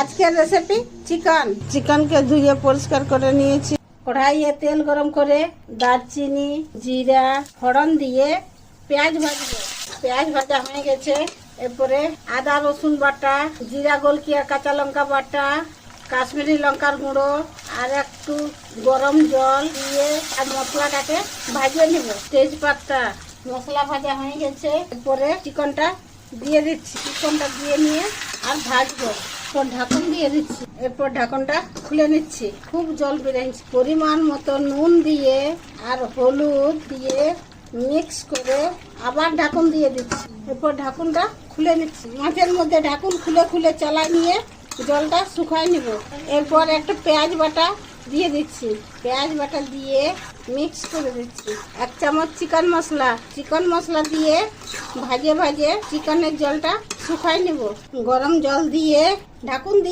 আজকের রেসিপি চিকেনকে ধুয়ে পরিষ্কার করে নিয়েছি। কড়াইয়ে তেল গরম করে দারচিনি, জিরা, ফোড়ন দিয়ে পেঁয়াজ ভাজবো। পেঁয়াজ ভাজা হয়ে গেছে, এরপরে আদা রসুন বাটা, জিরা গোলকিয়া, কাঁচা লঙ্কা বাটা, কাশ্মীরি লঙ্কার গুঁড়ো আর একটু গরম জল দিয়ে আর মশলাটাকে ভাজিয়ে নিব। তেজপাতা, মশলা ভাজা হয়ে গেছে, এরপরে চিকেনটা দিয়ে দিচ্ছি। চিকেনটা দিয়ে নিয়ে আর ভাজবো। এরপর ঢাকন দিয়ে দিচ্ছি, এরপর ঢাকনটা খুলে নিচ্ছি। খুব জল বেরোচ্ছে, পরিমাণ মতো নুন দিয়ে আর হলুদ দিয়ে মিক্স করে আবার ঢাকন দিয়ে দিচ্ছি। এরপর ঢাকনটা খুলে নিচ্ছি। মাছের মধ্যে ঢাকন খুলে খুলে চালাই নিয়ে জলটা শুকাই নিব। এরপর একটা পেঁয়াজ বাটা দিয়ে দিচ্ছি। পেঁয়াজ বাটা দিয়ে মিক্স করে দিচ্ছি। 1 চামচ চিকেন মশলা দিয়ে ভাজে ভাজে চিকেনের জলটা শুকাই নিব। গরম জল দিয়ে ঢাকুন দিয়ে